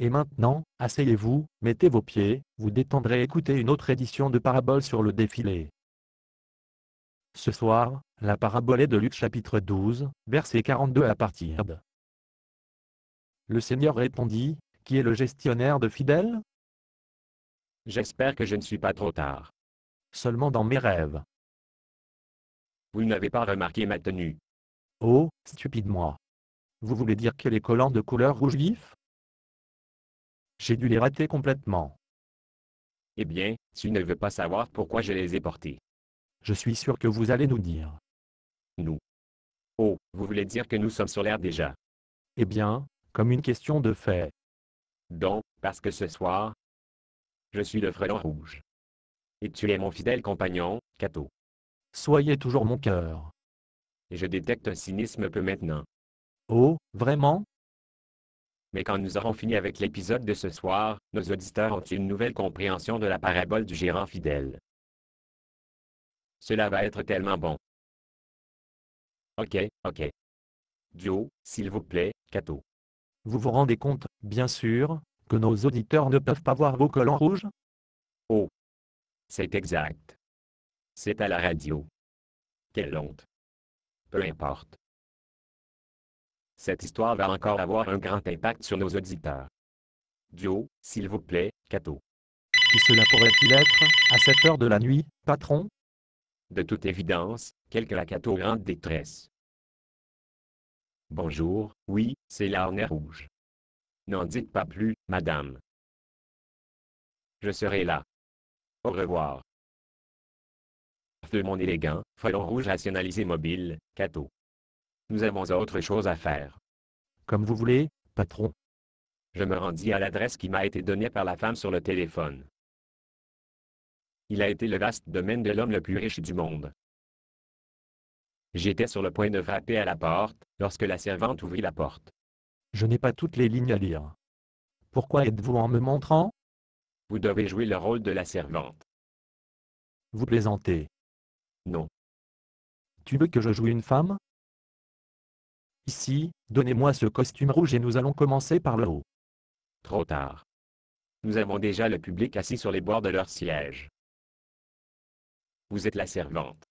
Et maintenant, asseyez-vous, mettez vos pieds, vous détendrez et écoutez une autre édition de Parabole sur le défilé. Ce soir, la parabole est de Luc chapitre 12, verset 42 à partir de. Le Seigneur répondit, qui est le gestionnaire de fidèles? J'espère que je ne suis pas trop tard. Seulement dans mes rêves. Vous n'avez pas remarqué ma tenue. Oh, stupide moi. Vous voulez dire que les collants de couleur rouge vif? J'ai dû les rater complètement. Eh bien, tu ne veux pas savoir pourquoi je les ai portés. Je suis sûr que vous allez nous dire. Nous. Oh, vous voulez dire que nous sommes sur l'air déjà. Eh bien, comme une question de fait. Donc, parce que ce soir, je suis le frelon rouge. Et tu es mon fidèle compagnon, Cato. Soyez toujours mon cœur. Et je détecte un cynisme peu maintenant. Oh, vraiment? Mais quand nous aurons fini avec l'épisode de ce soir, nos auditeurs ont une nouvelle compréhension de la parabole du gérant fidèle. Cela va être tellement bon. Ok, ok. Duo, s'il vous plaît, Cato. Vous vous rendez compte, bien sûr, que nos auditeurs ne peuvent pas voir vos collants rouges? Oh, c'est exact. C'est à la radio. Quelle honte. Peu importe. Cette histoire va encore avoir un grand impact sur nos auditeurs. Duo, s'il vous plaît, Cato. Qui cela pourrait-il être, à cette heure de la nuit, patron? De toute évidence, quelque Cato grande détresse. Bonjour, oui, c'est la harnais rouge. N'en dites pas plus, madame. Je serai là. Au revoir. De mon élégant, frelon rouge rationalisé mobile, Cato. Nous avons autre chose à faire. Comme vous voulez, patron. Je me rendis à l'adresse qui m'a été donnée par la femme sur le téléphone. Il a été le vaste domaine de l'homme le plus riche du monde. J'étais sur le point de frapper à la porte, lorsque la servante ouvrit la porte. Je n'ai pas toutes les lignes à lire. Pourquoi êtes-vous en me montrant? Vous devez jouer le rôle de la servante. Vous plaisantez. Non. Tu veux que je joue une femme? Ici, donnez-moi ce costume rouge et nous allons commencer par le haut. Trop tard. Nous avons déjà le public assis sur les bords de leur siège. Vous êtes la servante.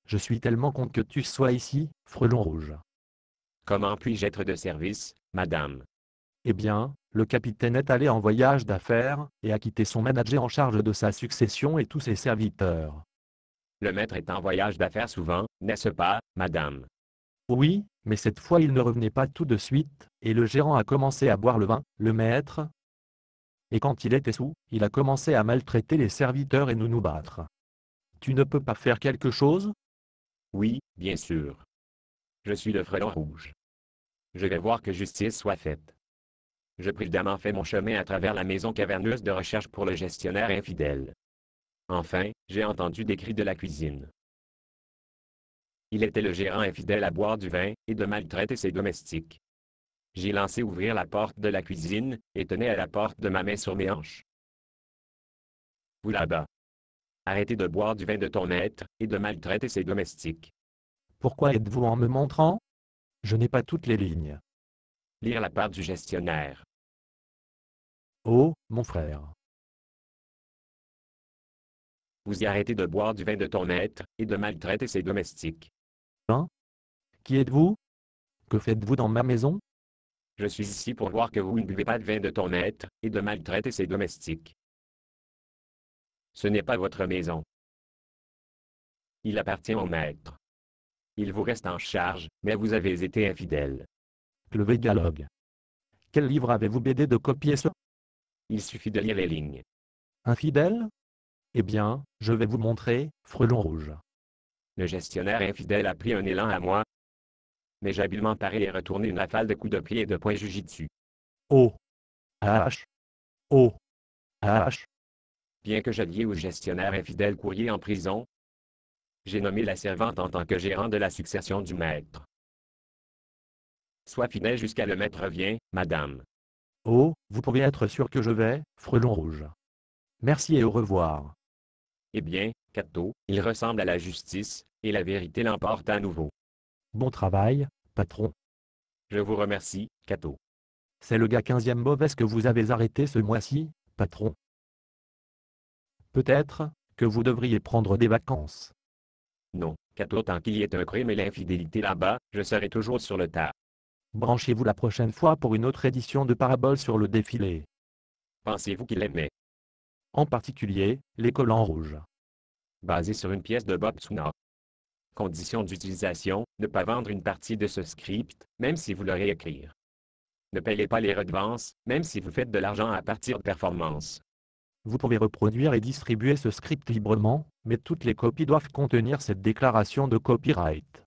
Je suis tellement content que tu sois ici, frelon rouge. Comment puis-je être de service, madame? Eh bien, le capitaine est allé en voyage d'affaires, et a quitté son manager en charge de sa succession et tous ses serviteurs. Le maître est en voyage d'affaires souvent, n'est-ce pas, madame? Oui, mais cette fois il ne revenait pas tout de suite, et le gérant a commencé à boire le vin, le maître. Et quand il était saoul, il a commencé à maltraiter les serviteurs et nous battre. Tu ne peux pas faire quelque chose? Oui, bien sûr. Je suis le frelon rouge. Je vais voir que justice soit faite. Je prudemment fais mon chemin à travers la maison caverneuse de recherche pour le gestionnaire infidèle. Enfin, j'ai entendu des cris de la cuisine. Il était le gérant infidèle à boire du vin et de maltraiter ses domestiques. J'ai lancé ouvrir la porte de la cuisine, et tenais à la porte de ma main sur mes hanches. Vous là-bas. Arrêtez de boire du vin de ton maître, et de maltraiter ses domestiques. Pourquoi êtes-vous en me montrant? Je n'ai pas toutes les lignes. Lire la part du gestionnaire. Oh, mon frère. Vous y arrêtez de boire du vin de ton maître, et de maltraiter ses domestiques. Hein? Qui êtes-vous? Que faites-vous dans ma maison? Je suis ici pour voir que vous ne buvez pas de vin de ton maître, et de maltraiter ses domestiques. Ce n'est pas votre maison. Il appartient au maître. Il vous reste en charge, mais vous avez été infidèle. Le Végalogue. Quel livre avez-vous BD de copier ce? Il suffit de lire les lignes. Infidèle? Eh bien, je vais vous montrer, frelon rouge. Le gestionnaire infidèle a pris un élan à moi, mais j'ai habilement paré et retourné une rafale de coups de pied et de poings jujitsu. Oh! H! Oh! H! Bien que j'allié au gestionnaire infidèle courrier en prison, j'ai nommé la servante en tant que gérant de la succession du maître. Sois fidèle jusqu'à le maître revient, madame. Oh, vous pouvez être sûr que je vais, frelon rouge. Merci et au revoir. Eh bien, Cato, il ressemble à la justice, et la vérité l'emporte à nouveau. Bon travail, patron. Je vous remercie, Cato. C'est le gars 15e mauvaise que vous avez arrêté ce mois-ci, patron. Peut-être que vous devriez prendre des vacances. Non, car autant qu'il y ait un crime et l'infidélité là-bas, je serai toujours sur le tas. Branchez-vous la prochaine fois pour une autre édition de Parabole sur le défilé. Pensez-vous qu'il aimait? En particulier, les collants rouges. Basé sur une pièce de Bob Tsuna. Condition d'utilisation, ne pas vendre une partie de ce script, même si vous le réécrire. Ne payez pas les redevances, même si vous faites de l'argent à partir de performances. Vous pouvez reproduire et distribuer ce script librement, mais toutes les copies doivent contenir cette déclaration de copyright.